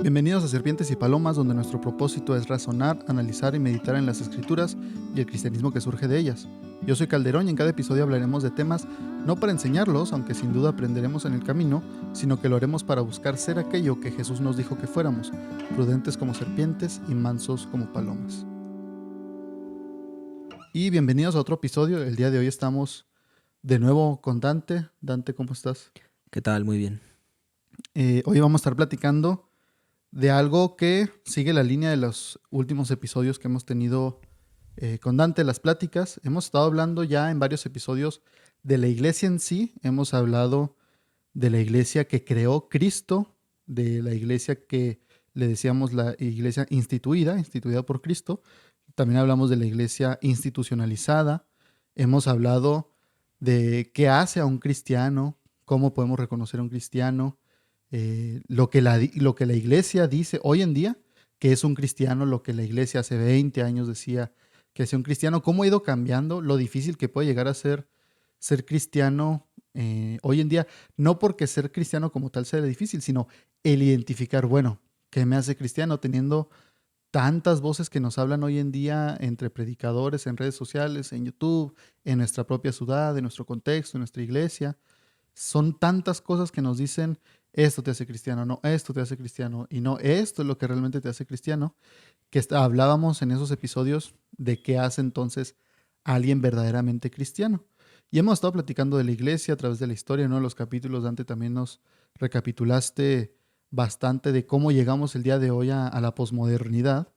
Bienvenidos a Serpientes y Palomas, donde nuestro propósito es razonar, analizar y meditar en las Escrituras y el cristianismo que surge de ellas. Yo soy Calderón y en cada episodio hablaremos de temas no para enseñarlos, aunque sin duda aprenderemos en el camino, sino que lo haremos para buscar ser aquello que Jesús nos dijo que fuéramos, prudentes como serpientes y mansos como palomas. Y bienvenidos a otro episodio. El día de hoy estamos de nuevo con Dante. Dante, ¿cómo estás? ¿Qué tal? Muy bien. Hoy vamos a estar platicando de algo que sigue la línea de los últimos episodios que hemos tenido con Dante, las pláticas. Hemos estado hablando ya en varios episodios de la iglesia en sí. Hemos hablado de la iglesia que creó Cristo, de la iglesia que le decíamos la iglesia instituida por Cristo. También hablamos de la iglesia institucionalizada. Hemos hablado de qué hace a un cristiano, cómo podemos reconocer a un cristiano, lo que la iglesia dice hoy en día que es un cristiano, lo que la iglesia hace 20 años decía que es un cristiano, cómo ha ido cambiando, lo difícil que puede llegar a ser cristiano hoy en día, no porque ser cristiano como tal sea difícil, sino el identificar, bueno, ¿qué me hace cristiano? Teniendo tantas voces que nos hablan hoy en día entre predicadores, en redes sociales, en YouTube, en nuestra propia ciudad, en nuestro contexto, en nuestra iglesia. Son tantas cosas que nos dicen, esto te hace cristiano, no, esto te hace cristiano, y no, esto es lo que realmente te hace cristiano, que hablábamos en esos episodios de qué hace entonces a alguien verdaderamente cristiano. Y hemos estado platicando de la iglesia a través de la historia, ¿no? Los capítulos, Dante, también nos recapitulaste bastante de cómo llegamos el día de hoy a la posmodernidad.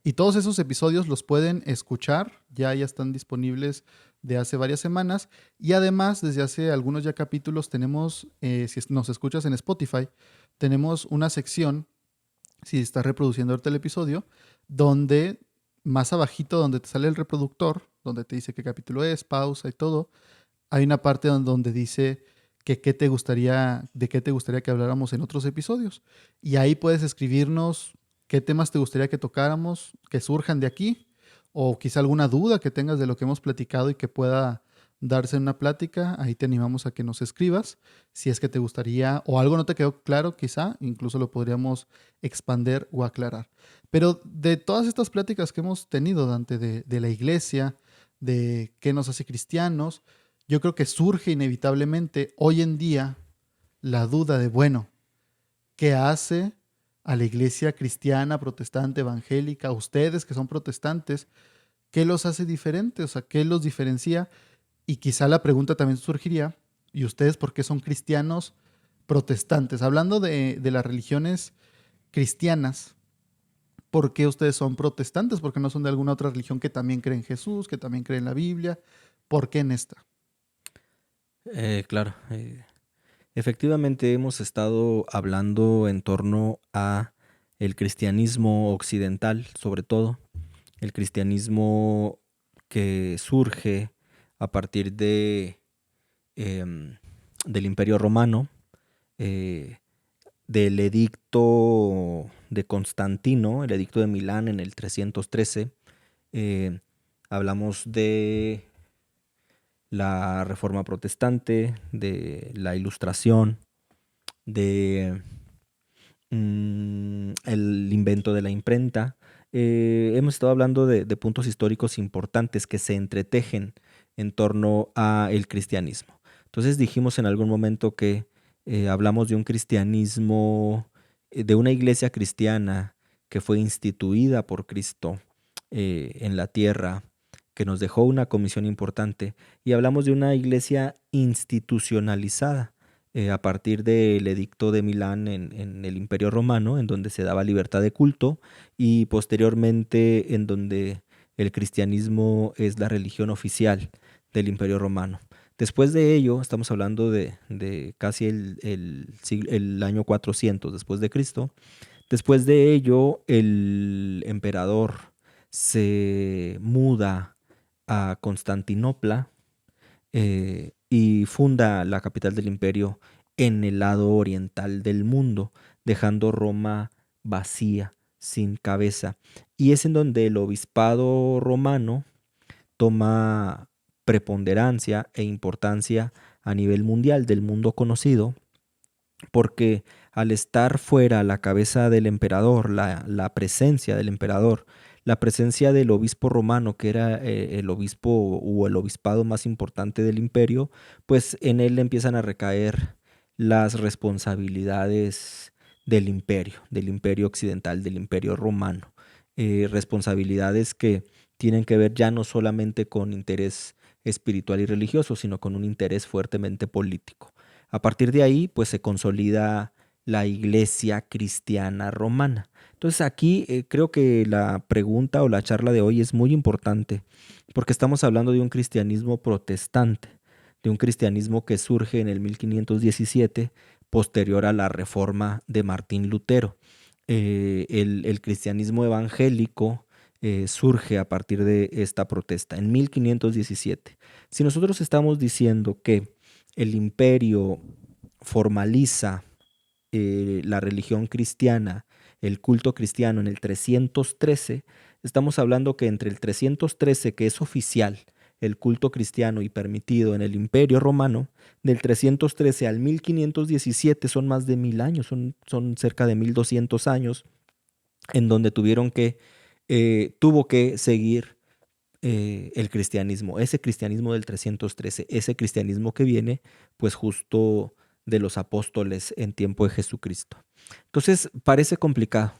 Y todos esos episodios los pueden escuchar, ya están disponibles de hace varias semanas. Y además, desde hace algunos ya capítulos tenemos, si nos escuchas en Spotify, tenemos una sección, si estás reproduciendo ahorita el episodio, donde más abajito, donde te sale el reproductor, donde te dice qué capítulo es, pausa y todo, hay una parte donde dice que de qué te gustaría que habláramos en otros episodios. Y ahí puedes escribirnos qué temas te gustaría que tocáramos, que surjan de aquí, o quizá alguna duda que tengas de lo que hemos platicado y que pueda darse en una plática. Ahí te animamos a que nos escribas. Si es que te gustaría, o algo no te quedó claro, quizá, incluso lo podríamos expander o aclarar. Pero de todas estas pláticas que hemos tenido, Dante, de la iglesia, de qué nos hace cristianos, yo creo que surge inevitablemente hoy en día la duda de, bueno, ¿qué hace a la iglesia cristiana, protestante, evangélica, a ustedes que son protestantes? ¿Qué los hace diferentes? O sea, ¿qué los diferencia? Y quizá la pregunta también surgiría, ¿y ustedes por qué son cristianos protestantes? Hablando de las religiones cristianas, ¿por qué ustedes son protestantes? ¿Por qué no son de alguna otra religión que también cree en Jesús, que también cree en la Biblia? ¿Por qué en esta? Claro, efectivamente hemos estado hablando en torno a el cristianismo occidental, sobre todo, el cristianismo que surge a partir em, del Imperio Romano, eh, del edicto de Constantino, el edicto de Milán en el 313. eh, Hablamos de la Reforma Protestante, de la Ilustración, de el invento de la imprenta. Hemos estado hablando de puntos históricos importantes que se entretejen en torno a el cristianismo. Entonces dijimos en algún momento que hablamos de un cristianismo, de una iglesia cristiana que fue instituida por Cristo en la tierra, que nos dejó una comisión importante, y hablamos de una iglesia institucionalizada a partir del edicto de Milán en el Imperio Romano, en donde se daba libertad de culto, y posteriormente en donde el cristianismo es la religión oficial del Imperio Romano. Después de ello, estamos hablando de casi el año 400 después de Cristo. Después de ello, el emperador se muda a Constantinopla y funda la capital del imperio en el lado oriental del mundo, dejando Roma vacía, sin cabeza. Y es en donde el obispado romano toma preponderancia e importancia a nivel mundial, del mundo conocido, porque al estar fuera la cabeza del emperador, la presencia del emperador, la presencia del obispo romano, que era el obispo o el obispado más importante del imperio, pues en él empiezan a recaer las responsabilidades del imperio occidental, del imperio romano. Responsabilidades que tienen que ver ya no solamente con interés espiritual y religioso, sino con un interés fuertemente político. A partir de ahí, pues se consolida la iglesia cristiana romana. Entonces aquí creo que la pregunta o la charla de hoy es muy importante porque estamos hablando de un cristianismo protestante, de un cristianismo que surge en el 1517, posterior a la reforma de Martín Lutero. El cristianismo evangélico surge a partir de esta protesta en 1517. Si nosotros estamos diciendo que el imperio formaliza la religión cristiana, el culto cristiano en el 313, estamos hablando que entre el 313, que es oficial, el culto cristiano y permitido en el Imperio Romano, del 313 al 1517 son más de 1000 años, son cerca de 1200 años, en donde tuvo que seguir el cristianismo, ese cristianismo del 313, ese cristianismo que viene pues justo de los apóstoles en tiempo de Jesucristo. Entonces parece complicado,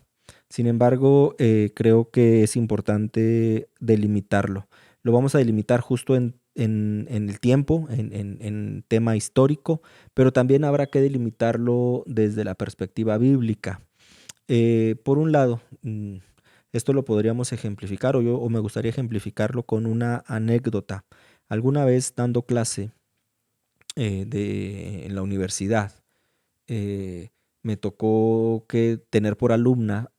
sin embargo creo que es importante delimitarlo. Lo vamos a delimitar justo en el tiempo, en tema histórico, pero también habrá que delimitarlo desde la perspectiva bíblica. Por un lado, esto lo podríamos ejemplificar o me gustaría ejemplificarlo con una anécdota. Alguna vez dando clase en la universidad, eh, me tocó que tener por alumna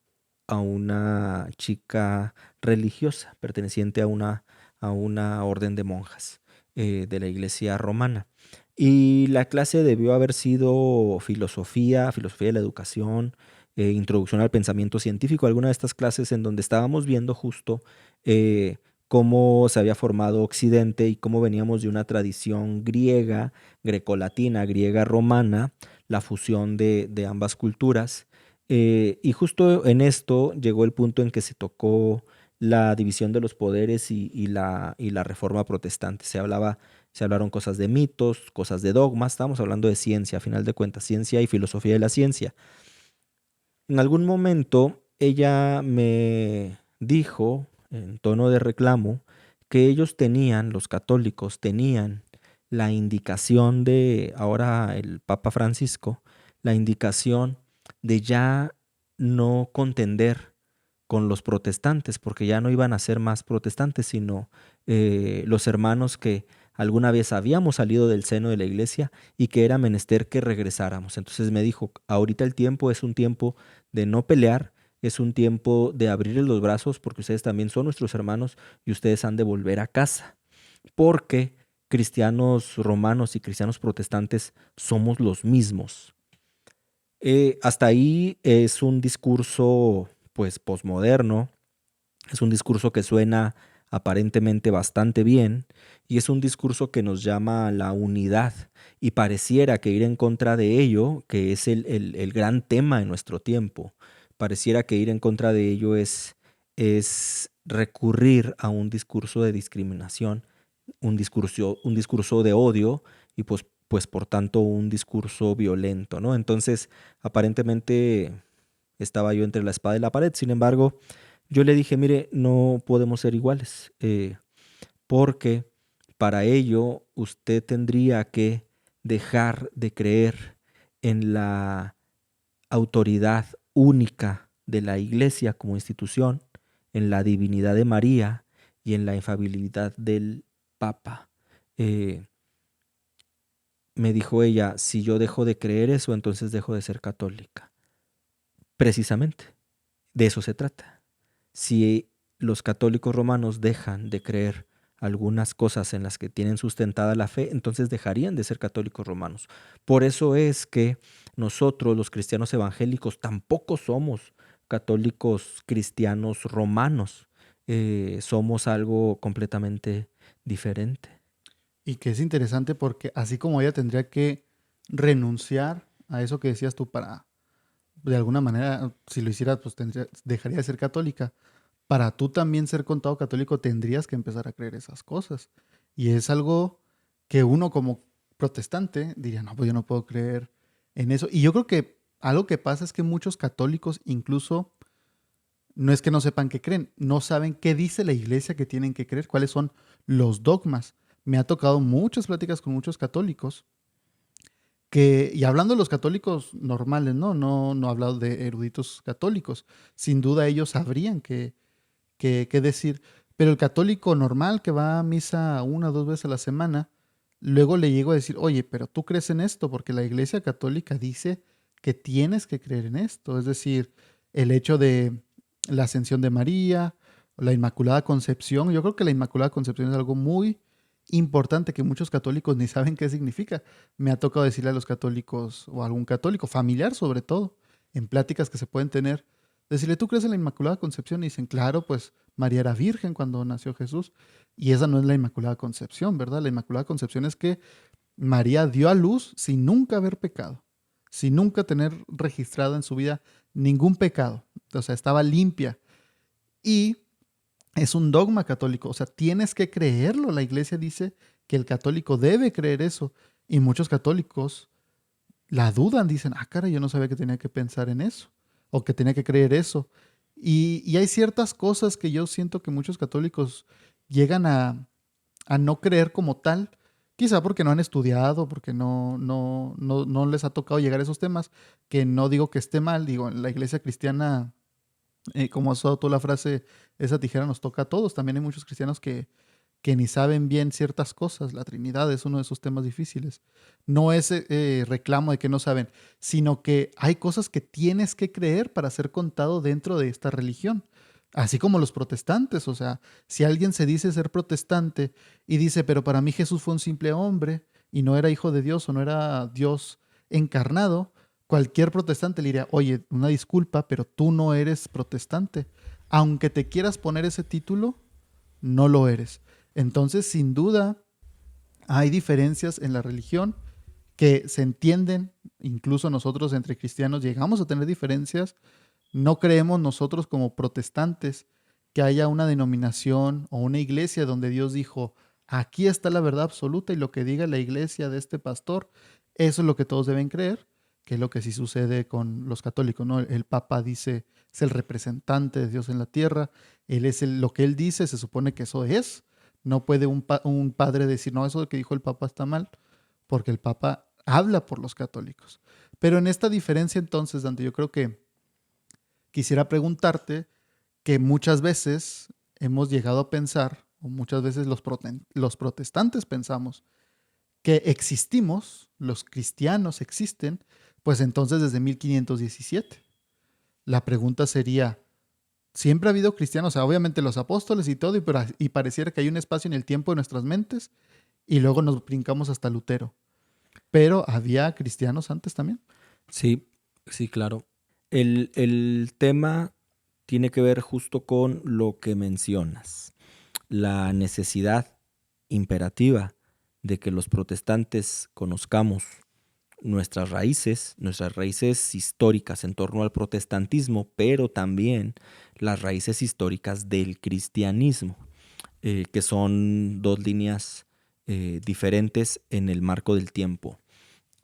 a una chica religiosa perteneciente a una orden de monjas de la iglesia romana. Y la clase debió haber sido filosofía de la educación, introducción al pensamiento científico, alguna de estas clases en donde estábamos viendo justo eh, cómo se había formado Occidente y cómo veníamos de una tradición griega, grecolatina, griega romana, la fusión de ambas culturas. Y justo en esto llegó el punto en que se tocó la división de los poderes y la reforma protestante. Se hablaron cosas de mitos, cosas de dogmas, estábamos hablando de ciencia, a final de cuentas, ciencia y filosofía de la ciencia. En algún momento ella me dijo, en tono de reclamo, que ellos tenían, los católicos, tenían la indicación de, ahora el Papa Francisco, la indicación de ya no contender con los protestantes, porque ya no iban a ser más protestantes, sino los hermanos que alguna vez habíamos salido del seno de la iglesia y que era menester que regresáramos. Entonces me dijo, ahorita el tiempo es un tiempo de no pelear, es un tiempo de abrirles los brazos porque ustedes también son nuestros hermanos y ustedes han de volver a casa, porque cristianos romanos y cristianos protestantes somos los mismos. Hasta ahí es un discurso pues posmoderno, es un discurso que suena aparentemente bastante bien y es un discurso que nos llama a la unidad y pareciera que ir en contra de ello, que es el gran tema en nuestro tiempo, pareciera que ir en contra de ello es recurrir a un discurso de discriminación, un discurso de odio y pues por tanto un discurso violento, ¿no? Entonces, aparentemente estaba yo entre la espada y la pared. Sin embargo, yo le dije, mire, no podemos ser iguales, porque para ello usted tendría que dejar de creer en la autoridad única de la Iglesia como institución, en la divinidad de María y en la infalibilidad del Papa. Eh, Me dijo ella, si yo dejo de creer eso, entonces dejo de ser católica. Precisamente, de eso se trata. Si los católicos romanos dejan de creer algunas cosas en las que tienen sustentada la fe, entonces dejarían de ser católicos romanos. Por eso es que nosotros, los cristianos evangélicos, tampoco somos católicos cristianos romanos. Somos algo completamente diferente. Y que es interesante porque así como ella tendría que renunciar a eso que decías tú para de alguna manera, si lo hicieras, pues dejaría de ser católica. Para tú también ser contado católico tendrías que empezar a creer esas cosas. Y es algo que uno como protestante diría, no, pues yo no puedo creer en eso. Y yo creo que algo que pasa es que muchos católicos incluso no es que no sepan qué creen, no saben qué dice la iglesia que tienen que creer, cuáles son los dogmas. Me ha tocado muchas pláticas con muchos católicos que, y hablando de los católicos normales, no he hablado de eruditos católicos, sin duda ellos sabrían qué decir, pero el católico normal que va a misa una o dos veces a la semana, luego le llego a decir, oye, pero tú crees en esto, porque la iglesia católica dice que tienes que creer en esto, es decir, el hecho de la ascensión de María, la Inmaculada Concepción, yo creo que la Inmaculada Concepción es algo muy importante que muchos católicos ni saben qué significa. Me ha tocado decirle a los católicos o a algún católico, familiar sobre todo, en pláticas que se pueden tener, decirle, ¿tú crees en la Inmaculada Concepción? Y dicen, claro, pues María era virgen cuando nació Jesús. Y esa no es la Inmaculada Concepción, ¿verdad? La Inmaculada Concepción es que María dio a luz sin nunca haber pecado, sin nunca tener registrado en su vida ningún pecado. O sea, estaba limpia. Y es un dogma católico, o sea, tienes que creerlo. La iglesia dice que el católico debe creer eso. Y muchos católicos la dudan, dicen, ah, cara, yo no sabía que tenía que pensar en eso o que tenía que creer eso. Y hay ciertas cosas que yo siento que muchos católicos llegan a no creer como tal, quizá porque no han estudiado, porque no les ha tocado llegar a esos temas, que no digo que esté mal, digo, en la iglesia cristiana, como has usado tú la frase, esa tijera nos toca a todos, también hay muchos cristianos que ni saben bien ciertas cosas. La Trinidad es uno de esos temas difíciles. No es reclamo de que no saben, sino que hay cosas que tienes que creer para ser contado dentro de esta religión. Así como los protestantes, o sea, si alguien se dice ser protestante y dice, pero para mí Jesús fue un simple hombre y no era hijo de Dios o no era Dios encarnado, cualquier protestante le diría, oye, una disculpa, pero tú no eres protestante. Aunque te quieras poner ese título, no lo eres. Entonces, sin duda, hay diferencias en la religión que se entienden, incluso nosotros entre cristianos llegamos a tener diferencias. No creemos nosotros como protestantes que haya una denominación o una iglesia donde Dios dijo, aquí está la verdad absoluta y lo que diga la iglesia de este pastor, eso es lo que todos deben creer, que es lo que sí sucede con los católicos, ¿no? El Papa dice, es el representante de Dios en la tierra, él es lo que él dice, se supone que eso es. No puede un padre decir, no, eso que dijo el Papa está mal, porque el Papa habla por los católicos. Pero en esta diferencia entonces, Dante, yo creo que quisiera preguntarte que muchas veces hemos llegado a pensar, o muchas veces los protestantes pensamos, que existimos, los cristianos existen, pues entonces desde 1517. La pregunta sería, ¿siempre ha habido cristianos? O sea, obviamente los apóstoles y todo, y pareciera que hay un espacio en el tiempo de nuestras mentes, y luego nos brincamos hasta Lutero. Pero había cristianos antes también. Sí, sí, claro. El tema tiene que ver justo con lo que mencionas, la necesidad imperativa de que los protestantes conozcamos nuestras raíces históricas en torno al protestantismo, pero también las raíces históricas del cristianismo, que son dos líneas diferentes en el marco del tiempo.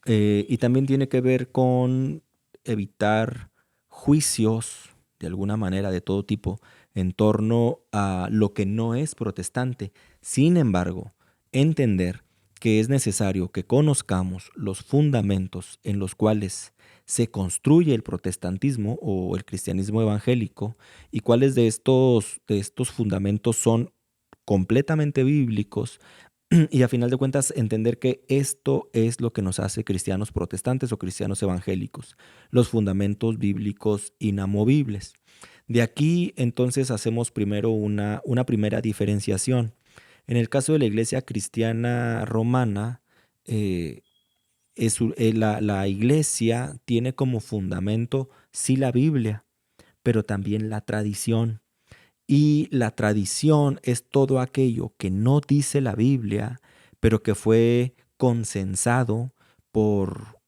Y también tiene que ver con evitar juicios, de alguna manera, de todo tipo, en torno a lo que no es protestante. Sin embargo, entender que es necesario que conozcamos los fundamentos en los cuales se construye el protestantismo o el cristianismo evangélico y cuáles de estos fundamentos son completamente bíblicos y a final de cuentas entender que esto es lo que nos hace cristianos protestantes o cristianos evangélicos, los fundamentos bíblicos inamovibles. De aquí entonces hacemos primero una primera diferenciación. En el caso de la iglesia cristiana romana, eh, la iglesia tiene como fundamento sí la Biblia, pero también la tradición. Y la tradición es todo aquello que no dice la Biblia, pero que fue consensado por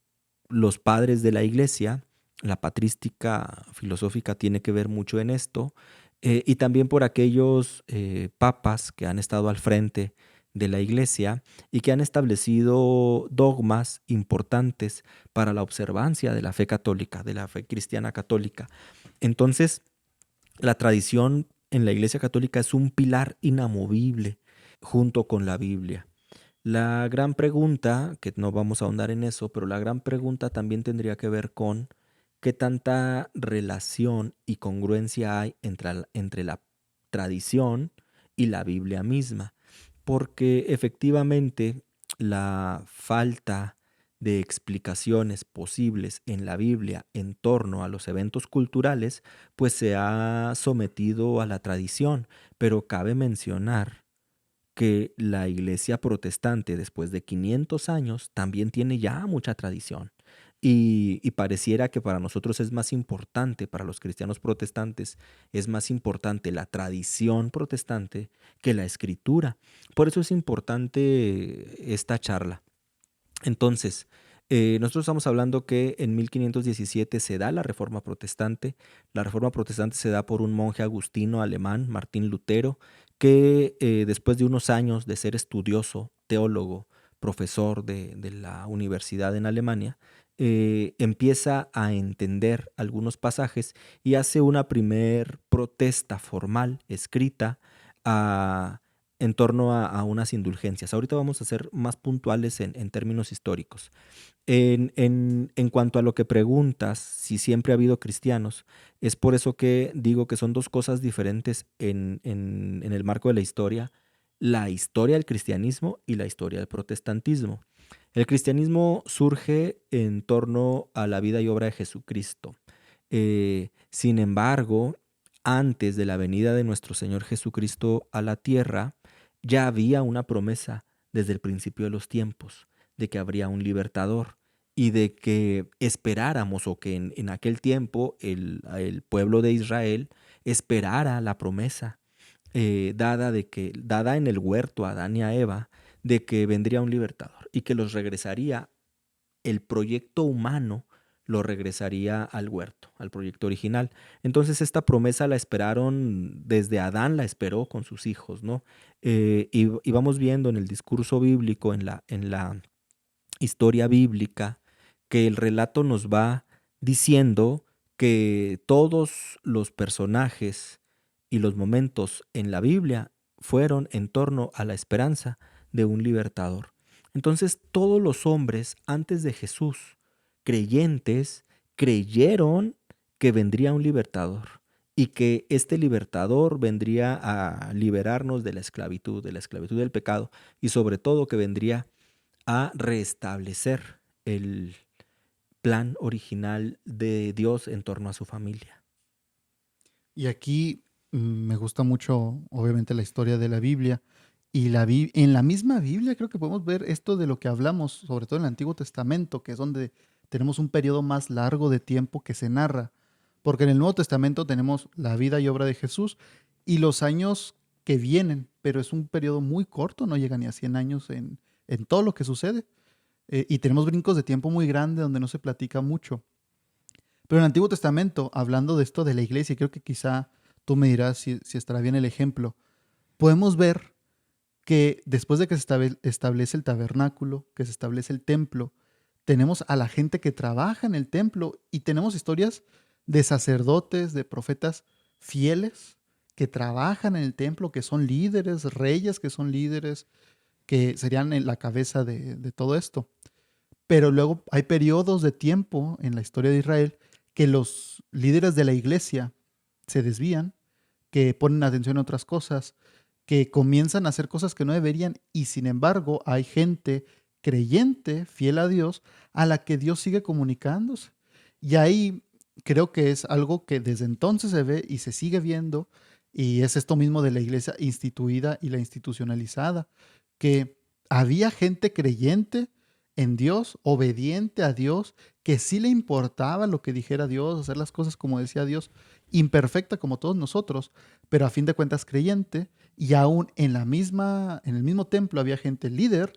los padres de la iglesia La patrística filosófica tiene que ver mucho en esto, y también por aquellos papas que han estado al frente de la Iglesia y que han establecido dogmas importantes para la observancia de la fe católica, de la fe cristiana católica. Entonces, la tradición en la Iglesia Católica es un pilar inamovible junto con la Biblia. La gran pregunta, que no vamos a ahondar en eso, pero la gran pregunta también tendría que ver con qué tanta relación y congruencia hay entre la tradición y la Biblia misma. Porque efectivamente la falta de explicaciones posibles en la Biblia en torno a los eventos culturales, pues se ha sometido a la tradición. Pero cabe mencionar que la iglesia protestante después de 500 años también tiene ya mucha tradición. Y pareciera que para nosotros es más importante, para los cristianos protestantes, es más importante la tradición protestante que la escritura. Por eso es importante esta charla. Entonces, nosotros estamos hablando que en 1517 se da la Reforma Protestante. La Reforma Protestante se da por un monje agustino alemán, Martín Lutero, que después de unos años de ser estudioso, teólogo, profesor de la universidad en Alemania, empieza a entender algunos pasajes y hace una primer protesta formal, escrita, a en torno a unas indulgencias. Ahorita vamos a ser más puntuales en términos históricos. En cuanto a lo que preguntas, si siempre ha habido cristianos, es por eso que digo que son dos cosas diferentes en el marco de la historia del cristianismo y la historia del protestantismo. El cristianismo surge en torno a la vida y obra de Jesucristo. Sin embargo, antes de la venida de nuestro Señor Jesucristo a la tierra, ya había una promesa desde el principio de los tiempos de que habría un libertador y de que esperáramos o que en aquel tiempo el pueblo de Israel esperara la promesa dada en el huerto a Adán y a Eva de que vendría un libertador y que los regresaría el proyecto humano lo regresaría al huerto, al proyecto original. Entonces esta promesa la esperaron, desde Adán la esperó con sus hijos, ¿no? Y vamos viendo en el discurso bíblico, en la historia bíblica, que el relato nos va diciendo que todos los personajes y los momentos en la Biblia fueron en torno a la esperanza de un libertador. Entonces todos los hombres antes de Jesús, creyentes, creyeron que vendría un libertador y que este libertador vendría a liberarnos de la esclavitud del pecado y sobre todo que vendría a restablecer el plan original de Dios en torno a su familia. Y aquí me gusta mucho, obviamente, la historia de la Biblia. Y en la misma Biblia creo que podemos ver esto de lo que hablamos, sobre todo en el Antiguo Testamento, que es donde tenemos un periodo más largo de tiempo que se narra. Porque en el Nuevo Testamento tenemos la vida y obra de Jesús y los años que vienen, pero es un periodo muy corto, no llega ni a 100 años en todo lo que sucede. Y tenemos brincos de tiempo muy grandes donde no se platica mucho. Pero en el Antiguo Testamento, hablando de esto de la iglesia, y creo que quizá tú me dirás si estará bien el ejemplo, podemos ver que después de que establece el tabernáculo, que se establece el templo, tenemos a la gente que trabaja en el templo y tenemos historias de sacerdotes, de profetas fieles que trabajan en el templo, que son líderes, reyes que son líderes, que serían en la cabeza de todo esto. Pero luego hay periodos de tiempo en la historia de Israel que los líderes de la iglesia se desvían, que ponen atención a otras cosas, que comienzan a hacer cosas que no deberían y sin embargo hay gente creyente, fiel a Dios, a la que Dios sigue comunicándose. Y ahí creo que es algo que desde entonces se ve y se sigue viendo y es esto mismo de la iglesia instituida y la institucionalizada, que había gente creyente en Dios, obediente a Dios, que sí le importaba lo que dijera Dios, hacer las cosas como decía Dios, imperfecta como todos nosotros, pero a fin de cuentas creyente, y aún en el mismo templo había gente líder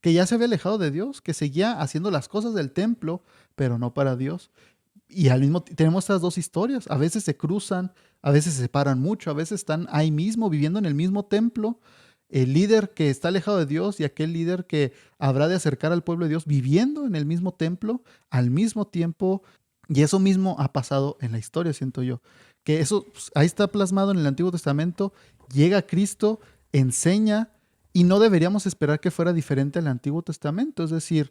que ya se había alejado de Dios, que seguía haciendo las cosas del templo, pero no para Dios. Y al mismo tenemos estas dos historias. A veces se cruzan, a veces se separan mucho, a veces están ahí mismo, viviendo en el mismo templo. El líder que está alejado de Dios y aquel líder que habrá de acercar al pueblo de Dios viviendo en el mismo templo al mismo tiempo. Y eso mismo ha pasado en la historia, siento yo. Que eso pues, ahí está plasmado en el Antiguo Testamento. Llega Cristo, enseña, y no deberíamos esperar que fuera diferente al Antiguo Testamento. Es decir,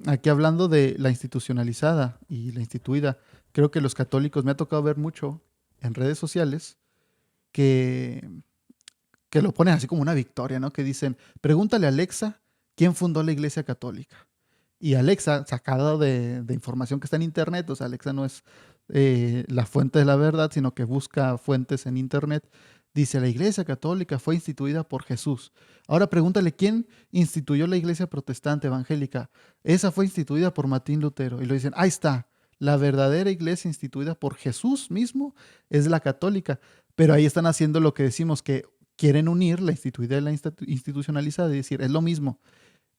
aquí hablando de la institucionalizada y la instituida, creo que los católicos, me ha tocado ver mucho en redes sociales que, que lo ponen así como una victoria, ¿no? Que dicen, pregúntale a Alexa quién fundó la Iglesia Católica. Y Alexa, sacada de información que está en Internet, o sea, Alexa no es la fuente de la verdad, sino que busca fuentes en Internet, dice, la Iglesia Católica fue instituida por Jesús. Ahora pregúntale quién instituyó la Iglesia Protestante Evangélica. Esa fue instituida por Martín Lutero. Y lo dicen, ahí está, la verdadera iglesia instituida por Jesús mismo es la católica. Pero ahí están haciendo lo que decimos, que quieren unir la instituida y la institucionalizada y decir, es lo mismo.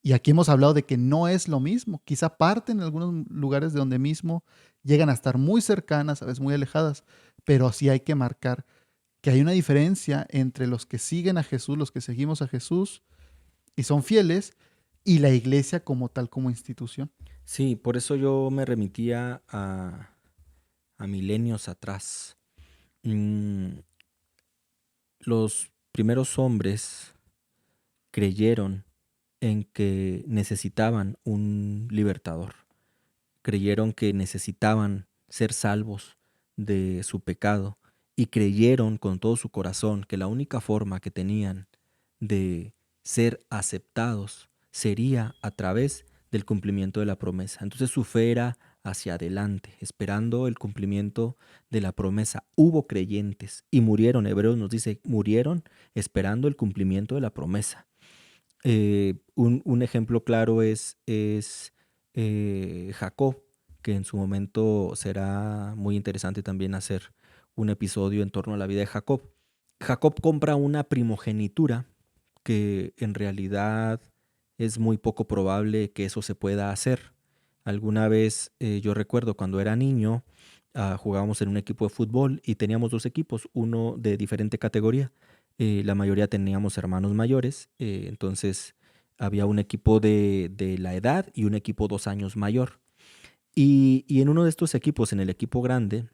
Y aquí hemos hablado de que no es lo mismo. Quizá parten en algunos lugares de donde mismo llegan a estar muy cercanas, a veces muy alejadas, pero sí hay que marcar que hay una diferencia entre los que siguen a Jesús, los que seguimos a Jesús y son fieles, y la iglesia como tal, como institución. Sí, por eso yo me remitía a milenios atrás. Mm, los primeros hombres creyeron en que necesitaban un libertador, creyeron que necesitaban ser salvos de su pecado y creyeron con todo su corazón que la única forma que tenían de ser aceptados sería a través del cumplimiento de la promesa. Entonces su fe era hacia adelante, esperando el cumplimiento de la promesa. Hubo creyentes y murieron, Hebreos nos dice, murieron esperando el cumplimiento de la promesa. Un ejemplo claro es Jacob, que en su momento será muy interesante también hacer un episodio en torno a la vida de Jacob. Jacob compra una primogenitura que en realidad es muy poco probable que eso se pueda hacer. Alguna vez yo recuerdo cuando era niño, jugábamos en un equipo de fútbol y teníamos dos equipos, uno de diferente categoría. La mayoría teníamos hermanos mayores, entonces había un equipo de la edad y un equipo 2 años mayor. Y en uno de estos equipos, en el equipo grande,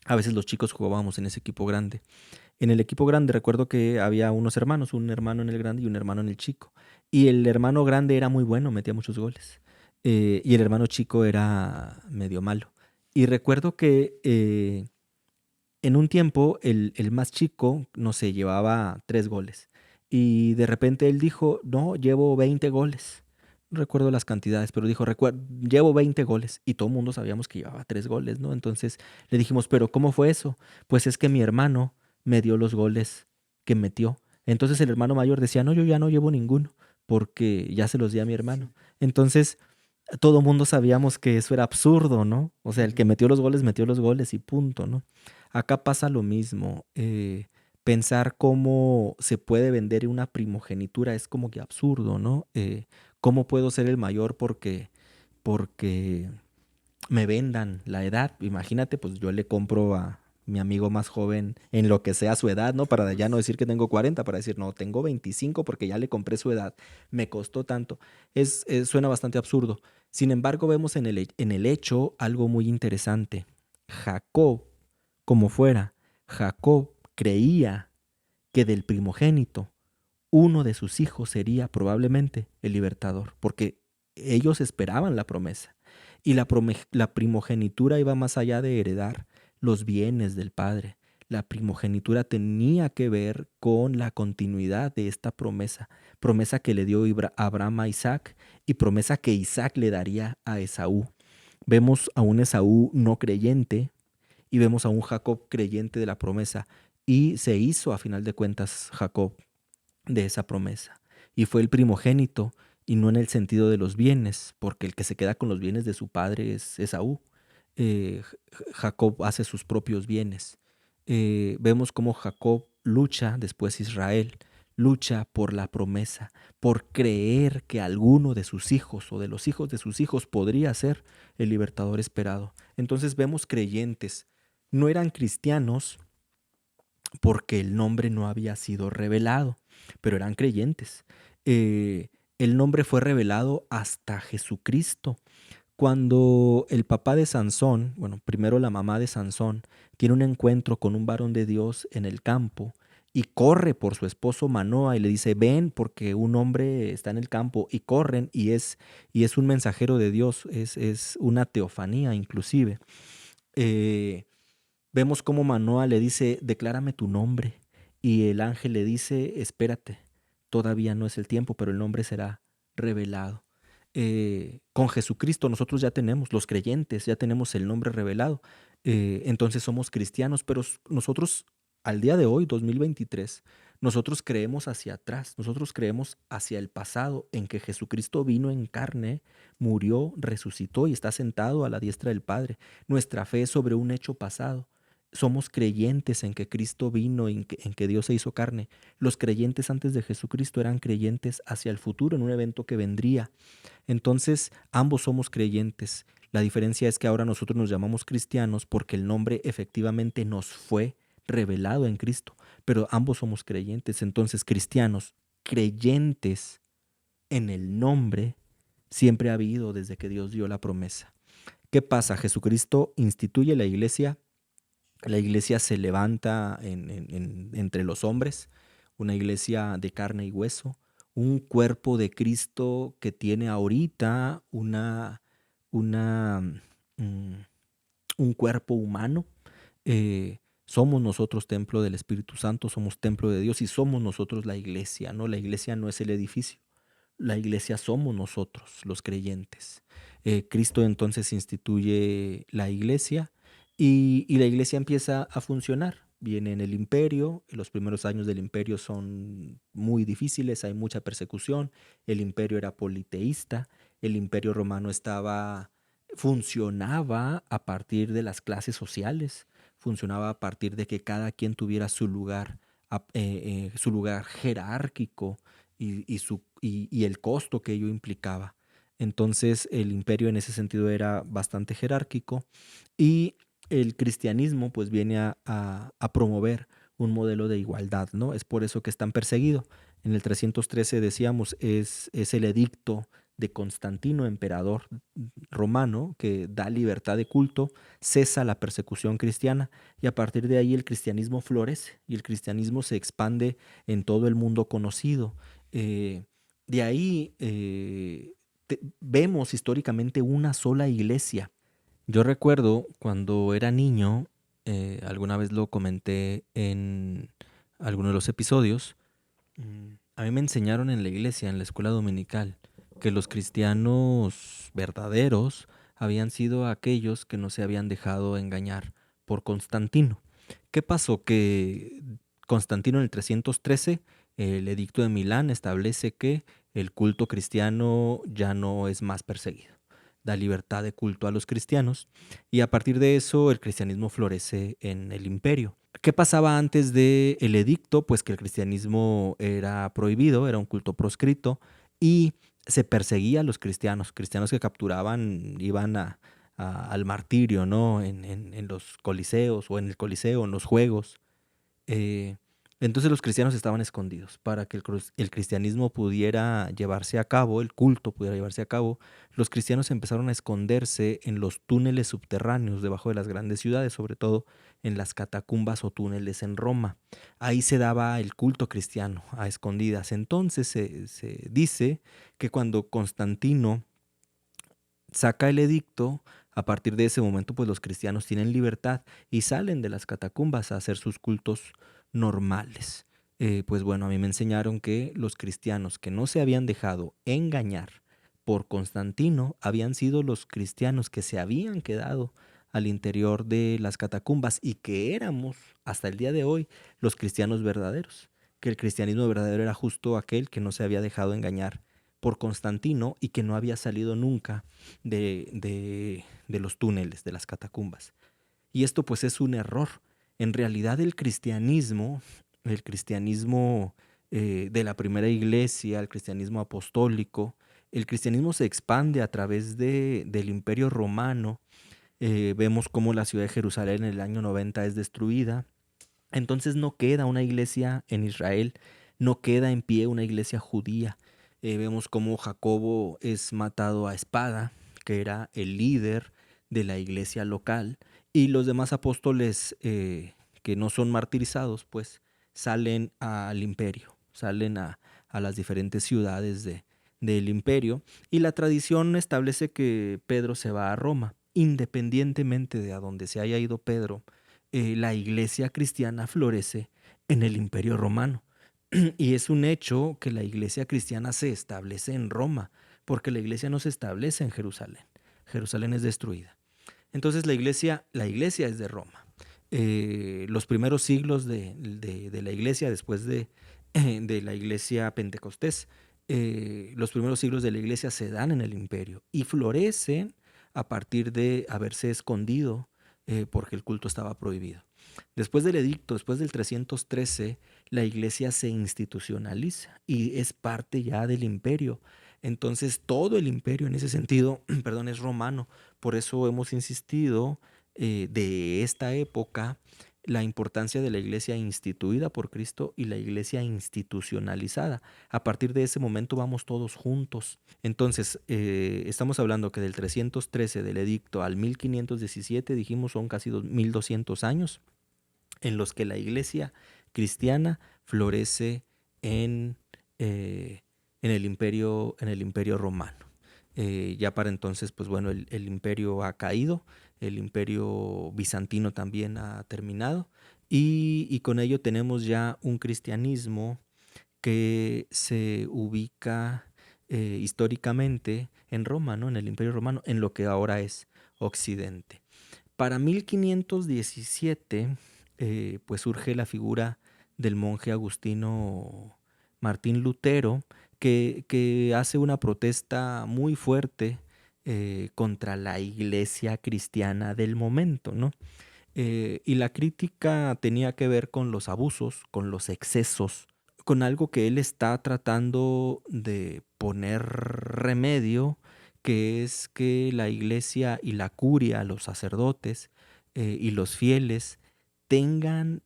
a veces los chicos jugábamos en ese equipo grande. En el equipo grande recuerdo que había unos hermanos, un hermano en el grande y un hermano en el chico. Y el hermano grande era muy bueno, metía muchos goles. Y el hermano chico era medio malo. Y recuerdo que en un tiempo el más chico, no sé, llevaba 3 goles. Y de repente él dijo, no, llevo 20 goles. No recuerdo las cantidades, pero dijo, llevo 20 goles. Y todo el mundo sabíamos que llevaba 3 goles, ¿no? Entonces le dijimos, pero ¿cómo fue eso? Pues es que mi hermano me dio los goles que metió. Entonces el hermano mayor decía, no, yo ya no llevo ninguno, porque ya se los di a mi hermano. Entonces todo el mundo sabíamos que eso era absurdo, ¿no? O sea, el que metió los goles y punto, ¿no? Acá pasa lo mismo. Pensar cómo se puede vender una primogenitura es como que absurdo, ¿no? ¿Cómo puedo ser el mayor porque me vendan la edad? Imagínate, pues yo le compro a mi amigo más joven en lo que sea su edad, ¿no? Para ya no decir que tengo 40, para decir, no, tengo 25 porque ya le compré su edad, me costó tanto. Suena bastante absurdo. Sin embargo, vemos en el hecho algo muy interesante. Jacob, como fuera, Jacob creía que del primogénito, uno de sus hijos sería probablemente el libertador, porque ellos esperaban la promesa. Y la primogenitura iba más allá de heredar los bienes del padre. La primogenitura tenía que ver con la continuidad de esta promesa, promesa que le dio Abraham a Isaac y promesa que Isaac le daría a Esaú. Vemos a un Esaú no creyente y vemos a un Jacob creyente de la promesa. Y se hizo a final de cuentas Jacob de esa promesa. Y fue el primogénito, y no en el sentido de los bienes, porque el que se queda con los bienes de su padre es Esaú. Jacob hace sus propios bienes. Vemos cómo Jacob lucha, después Israel lucha por la promesa, por creer que alguno de sus hijos o de los hijos de sus hijos podría ser el libertador esperado. Entonces vemos creyentes, no eran cristianos porque el nombre no había sido revelado, pero eran creyentes. El nombre fue revelado hasta Jesucristo. Cuando el papá de Sansón, bueno, primero la mamá de Sansón, tiene un encuentro con un varón de Dios en el campo y corre por su esposo Manoa y le dice, ven porque un hombre está en el campo, y corren y es un mensajero de Dios, es una teofanía inclusive. Eh, Vemos cómo Manoa le dice, declárame tu nombre, y el ángel le dice, espérate, todavía no es el tiempo, pero el nombre será revelado. Con Jesucristo nosotros ya tenemos, los creyentes, ya tenemos el nombre revelado. Entonces somos cristianos, pero nosotros al día de hoy, 2023, nosotros creemos hacia atrás, nosotros creemos hacia el pasado, en que Jesucristo vino en carne, murió, resucitó y está sentado a la diestra del Padre. Nuestra fe es sobre un hecho pasado. Somos creyentes en que Cristo vino, en que Dios se hizo carne. Los creyentes antes de Jesucristo eran creyentes hacia el futuro, en un evento que vendría. Entonces, ambos somos creyentes. La diferencia es que ahora nosotros nos llamamos cristianos porque el nombre efectivamente nos fue revelado en Cristo, pero ambos somos creyentes. Entonces, cristianos, creyentes en el nombre, siempre ha habido desde que Dios dio la promesa. ¿Qué pasa? Jesucristo instituye la iglesia se levanta entre los hombres, una iglesia de carne y hueso, un cuerpo de Cristo que tiene ahorita una, mm, un cuerpo humano. Somos nosotros templo del Espíritu Santo, somos templo de Dios y somos nosotros la iglesia, ¿no? La iglesia no es el edificio, la iglesia somos nosotros, los creyentes. Cristo entonces instituye la iglesia y la iglesia empieza a funcionar. Viene en el imperio, los primeros años del imperio son muy difíciles, hay mucha persecución, el imperio era politeísta, el imperio romano funcionaba a partir de las clases sociales, funcionaba a partir de que cada quien tuviera su lugar jerárquico y el costo que ello implicaba. Entonces el imperio en ese sentido era bastante jerárquico y el cristianismo pues viene a promover un modelo de igualdad, ¿no? Es por eso que es tan perseguido. En el 313 decíamos es el edicto de Constantino, emperador romano, que da libertad de culto, cesa la persecución cristiana y a partir de ahí el cristianismo florece y el cristianismo se expande en todo el mundo conocido. Eh, de ahí vemos históricamente una sola iglesia. Yo recuerdo cuando era niño, alguna vez lo comenté en alguno de los episodios, a mí me enseñaron en la iglesia, en la escuela dominical, que los cristianos verdaderos habían sido aquellos que no se habían dejado engañar por Constantino. ¿Qué pasó? Que Constantino en el 313, el edicto de Milán establece que el culto cristiano ya no es más perseguido. Da libertad de culto a los cristianos y a partir de eso el cristianismo florece en el imperio. ¿Qué pasaba antes del edicto? Pues que el cristianismo era prohibido, era un culto proscrito y se perseguía a los cristianos. Cristianos que capturaban iban al martirio, ¿no? En los coliseos o en el coliseo, en los juegos. Eh, entonces los cristianos estaban escondidos para que el cristianismo pudiera llevarse a cabo, el culto pudiera llevarse a cabo. Los cristianos empezaron a esconderse en los túneles subterráneos debajo de las grandes ciudades, sobre todo en las catacumbas o túneles en Roma. Ahí se daba el culto cristiano a escondidas. Entonces se dice que cuando Constantino saca el edicto, a partir de ese momento pues los cristianos tienen libertad y salen de las catacumbas a hacer sus cultos normales. Pues bueno, a mí me enseñaron que los cristianos que no se habían dejado engañar por Constantino habían sido los cristianos que se habían quedado al interior de las catacumbas y que éramos hasta el día de hoy los cristianos verdaderos, que el cristianismo verdadero era justo aquel que no se había dejado engañar por Constantino y que no había salido nunca de los túneles, de las catacumbas. Y esto pues es un error. En realidad el cristianismo de la primera iglesia, el cristianismo apostólico. El cristianismo se expande a través del Imperio Romano. Vemos cómo la ciudad de Jerusalén en el año 90 es destruida. Entonces no queda una iglesia en Israel, no queda en pie una iglesia judía. Vemos cómo Jacobo es matado a espada, que era el líder de la iglesia local, y los demás apóstoles que no son martirizados, pues salen al imperio, salen a las diferentes ciudades del imperio, y la tradición establece que Pedro se va a Roma. Independientemente de a donde se haya ido Pedro, la iglesia cristiana florece en el Imperio Romano. Y es un hecho que la iglesia cristiana se establece en Roma, porque la iglesia no se establece en Jerusalén. Jerusalén es destruida. Entonces la iglesia es de Roma. Los primeros siglos de la iglesia, después de la iglesia pentecostés, los primeros siglos de la iglesia se dan en el imperio y florecen a partir de haberse escondido porque el culto estaba prohibido. Después del edicto, después del 313, la iglesia se institucionaliza y es parte ya del imperio. Entonces todo el imperio en ese sentido, perdón, es romano. Por eso hemos insistido de esta época la importancia de la iglesia instituida por Cristo y la iglesia institucionalizada. A partir de ese momento vamos todos juntos. Entonces, estamos hablando que del 313 del edicto al 1517, dijimos, son casi 1200 años en los que la iglesia cristiana florece en, eh, en el imperio romano. Ya para entonces, pues bueno, el imperio ha caído, el imperio bizantino también ha terminado y con ello tenemos ya un cristianismo que se ubica históricamente en Roma, ¿no? En el imperio romano, en lo que ahora es Occidente. Para 1517, pues surge la figura del monje agustino Martín Lutero, que hace una protesta muy fuerte contra la iglesia cristiana del momento, ¿no? Y la crítica tenía que ver con los abusos, con los excesos, con algo que él está tratando de poner remedio, que es que la iglesia y la curia, los sacerdotes y los fieles tengan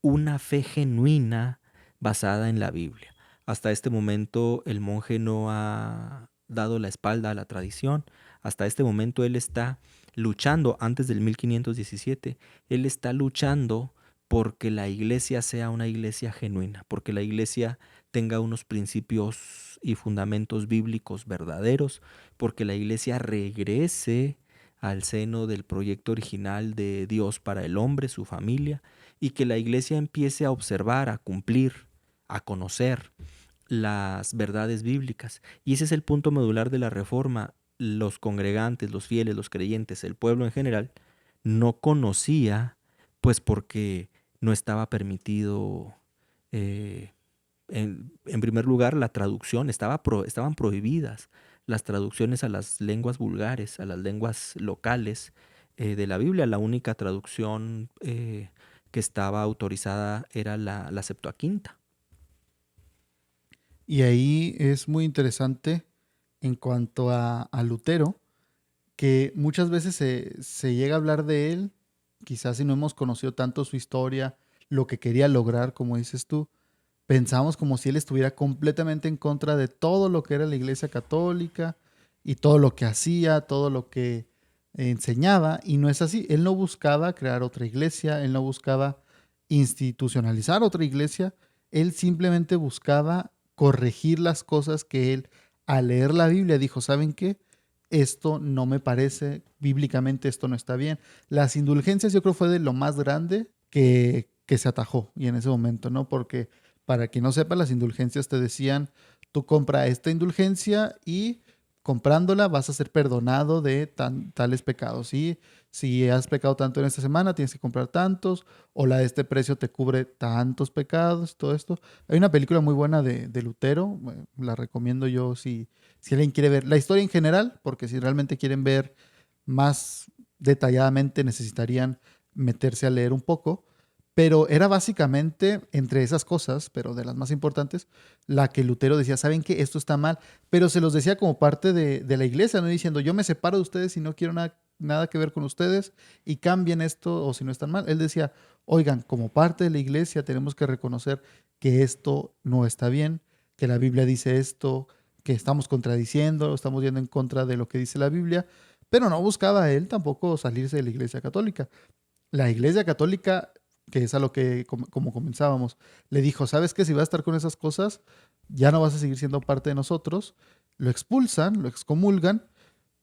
una fe genuina basada en la Biblia. Hasta este momento el monje no ha dado la espalda a la tradición. Hasta este momento él está luchando, antes del 1517, él está luchando porque la iglesia sea una iglesia genuina, porque la iglesia tenga unos principios y fundamentos bíblicos verdaderos, porque la iglesia regrese al seno del proyecto original de Dios para el hombre, su familia, y que la iglesia empiece a observar, a cumplir, a conocer las verdades bíblicas. Y ese es el punto medular de la reforma. Los congregantes, los fieles, los creyentes, el pueblo en general, no conocía, pues porque no estaba permitido, eh, en primer lugar, la traducción, estaban prohibidas las traducciones a las lenguas vulgares, a las lenguas locales de la Biblia. La única traducción que estaba autorizada era la Septuaginta. Y ahí es muy interesante en cuanto a Lutero, que muchas veces se llega a hablar de él, quizás si no hemos conocido tanto su historia, lo que quería lograr, como dices tú, pensamos como si él estuviera completamente en contra de todo lo que era la Iglesia Católica y todo lo que hacía, todo lo que enseñaba, y no es así. Él no buscaba crear otra iglesia, él no buscaba institucionalizar otra iglesia, él simplemente buscaba corregir las cosas que él, al leer la Biblia, dijo, ¿saben qué? Esto no me parece, bíblicamente esto no está bien. Las indulgencias yo creo fue de lo más grande que se atajó y en ese momento, ¿no? Porque para quien no sepa, las indulgencias te decían, tú compra esta indulgencia y comprándola vas a ser perdonado de tales pecados. Y si has pecado tanto en esta semana, tienes que comprar tantos, o la de este precio te cubre tantos pecados, todo esto. Hay una película muy buena de Lutero, la recomiendo yo si alguien quiere ver la historia en general, porque si realmente quieren ver más detalladamente necesitarían meterse a leer un poco, Pero era básicamente, entre esas cosas, pero de las más importantes, la que Lutero decía, ¿saben qué? Esto está mal, pero se los decía como parte de la iglesia, no diciendo, yo me separo de ustedes y no quiero nada que ver con ustedes y cambien esto o si no están mal. Él decía, oigan, como parte de la iglesia tenemos que reconocer que esto no está bien, que la Biblia dice esto, que estamos contradiciendo, estamos yendo en contra de lo que dice la Biblia, pero no buscaba él tampoco salirse de la iglesia católica. La iglesia católica, que es a lo que como comenzábamos, le dijo, ¿sabes qué? Si vas a estar con esas cosas, ya no vas a seguir siendo parte de nosotros. Lo expulsan, lo excomulgan,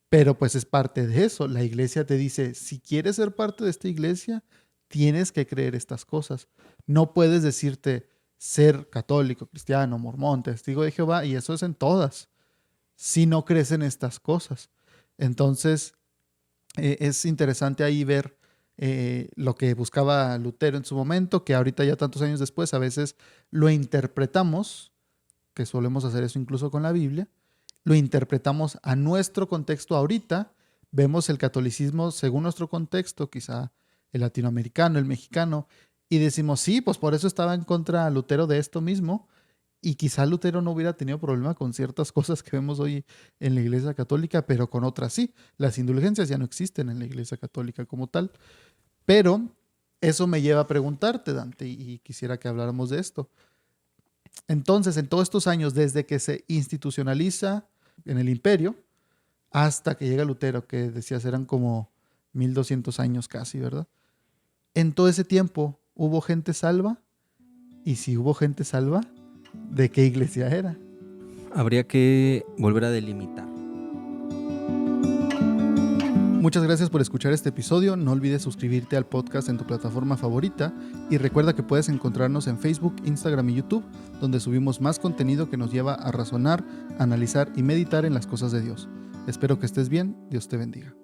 pero pues es parte de eso. La iglesia te dice, si quieres ser parte de esta iglesia, tienes que creer estas cosas. No puedes decirte ser católico, cristiano, mormón, testigo de Jehová, y eso es en todas, si no crees en estas cosas. Entonces, es interesante ahí ver lo que buscaba Lutero en su momento, que ahorita ya tantos años después a veces lo interpretamos, que solemos hacer eso incluso con la Biblia, lo interpretamos a nuestro contexto ahorita, vemos el catolicismo según nuestro contexto, quizá el latinoamericano, el mexicano, y decimos, sí, pues por eso estaba en contra Lutero de esto mismo, y quizá Lutero no hubiera tenido problema con ciertas cosas que vemos hoy en la Iglesia Católica, pero con otras sí. Las indulgencias ya no existen en la Iglesia Católica como tal. Pero eso me lleva a preguntarte, Dante, y quisiera que habláramos de esto. Entonces, en todos estos años, desde que se institucionaliza en el imperio hasta que llega Lutero, que decías eran como 1200 años casi, ¿verdad? En todo ese tiempo, ¿hubo gente salva? Y si hubo gente salva, ¿de qué iglesia era? Habría que volver a delimitar. Muchas gracias por escuchar este episodio. No olvides suscribirte al podcast en tu plataforma favorita y recuerda que puedes encontrarnos en Facebook, Instagram y YouTube, donde subimos más contenido que nos lleva a razonar, analizar y meditar en las cosas de Dios. Espero que estés bien. Dios te bendiga.